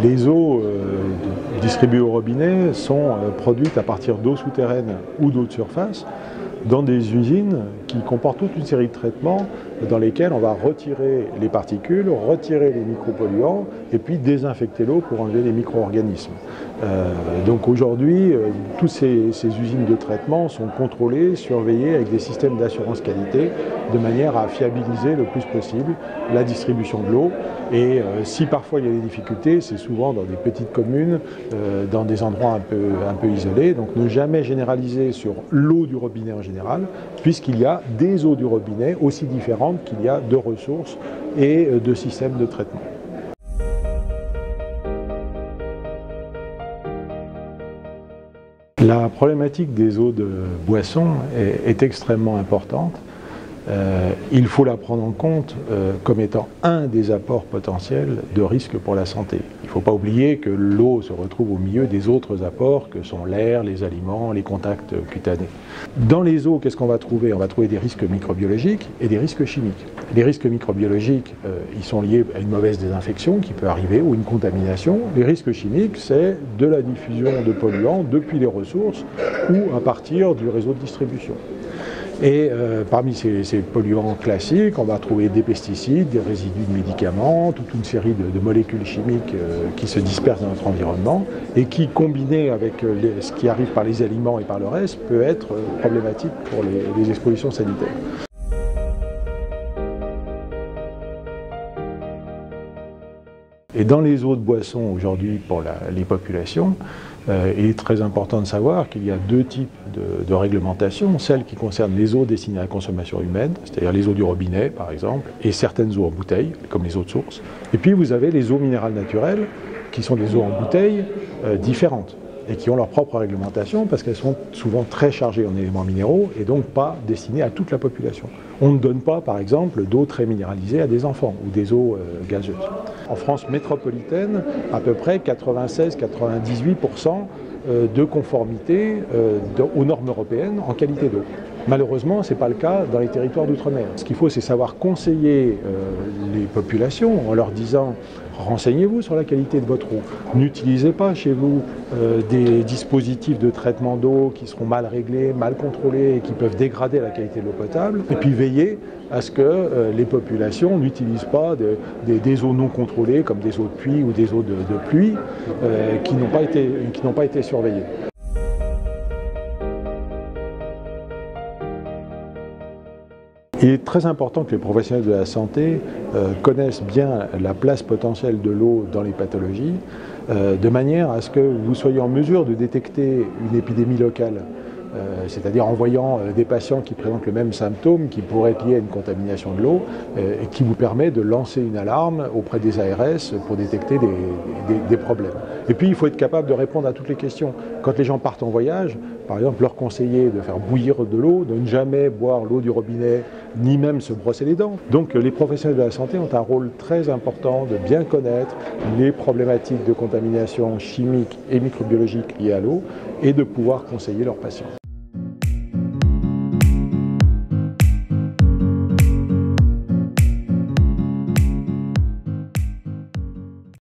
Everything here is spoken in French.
Les eaux distribuées au robinet sont produites à partir d'eau souterraine ou d'eau de surface dans des usines qui comportent toute une série de traitements dans lesquels on va retirer les particules, retirer les micropolluants et puis désinfecter l'eau pour enlever les micro-organismes. Donc aujourd'hui, toutes ces usines de traitement sont contrôlées, surveillées avec des systèmes d'assurance qualité de manière à fiabiliser le plus possible la distribution de l'eau. Et si parfois il y a des difficultés, c'est souvent dans des petites communes, dans des endroits un peu isolés. Donc ne jamais généraliser sur l'eau du robinet en général, puisqu'il y a des eaux du robinet aussi différentes qu'il y a de ressources et de systèmes de traitement. La problématique des eaux de boisson est extrêmement importante. Il faut la prendre en compte comme étant un des apports potentiels de risque pour la santé. Il ne faut pas oublier que l'eau se retrouve au milieu des autres apports que sont l'air, les aliments, les contacts cutanés. Dans les eaux, qu'est-ce qu'on va trouver? On va trouver des risques microbiologiques et des risques chimiques. Les risques microbiologiques, ils sont liés à une mauvaise désinfection qui peut arriver ou une contamination. Les risques chimiques, c'est de la diffusion de polluants depuis les ressources ou à partir du réseau de distribution. Et parmi ces polluants classiques, on va trouver des pesticides, des résidus de médicaments, toute une série de molécules chimiques qui se dispersent dans notre environnement et qui, combinés avec ce qui arrive par les aliments et par le reste, peut être problématique pour les expositions sanitaires. Et dans les eaux de boisson aujourd'hui pour les populations, il est très important de savoir qu'il y a deux types de réglementation, celle qui concerne les eaux destinées à la consommation humaine, c'est-à-dire les eaux du robinet par exemple, et certaines eaux en bouteille, comme les eaux de source. Et puis vous avez les eaux minérales naturelles, qui sont des eaux en bouteille différentes, et qui ont leur propre réglementation parce qu'elles sont souvent très chargées en éléments minéraux et donc pas destinées à toute la population. On ne donne pas, par exemple, d'eau très minéralisée à des enfants ou des eaux gazeuses. En France métropolitaine, à peu près 96-98% de conformité aux normes européennes en qualité d'eau. Malheureusement, ce n'est pas le cas dans les territoires d'outre-mer. Ce qu'il faut, c'est savoir conseiller les populations en leur disant « Renseignez-vous sur la qualité de votre eau. N'utilisez pas chez vous des dispositifs de traitement d'eau qui seront mal réglés, mal contrôlés et qui peuvent dégrader la qualité de l'eau potable. Et puis veillez à ce que les populations n'utilisent pas des eaux non contrôlées comme des eaux de puits ou des eaux de pluie qui n'ont pas été surveillées. » Il est très important que les professionnels de la santé connaissent bien la place potentielle de l'eau dans les pathologies, de manière à ce que vous soyez en mesure de détecter une épidémie locale, c'est-à-dire en voyant des patients qui présentent le même symptôme qui pourrait être lié à une contamination de l'eau et qui vous permet de lancer une alarme auprès des ARS pour détecter des problèmes. Et puis il faut être capable de répondre à toutes les questions. Quand les gens partent en voyage, par exemple, leur conseiller de faire bouillir de l'eau, de ne jamais boire l'eau du robinet, ni même se brosser les dents. Donc les professionnels de la santé ont un rôle très important de bien connaître les problématiques de contamination chimique et microbiologique liées à l'eau et de pouvoir conseiller leurs patients.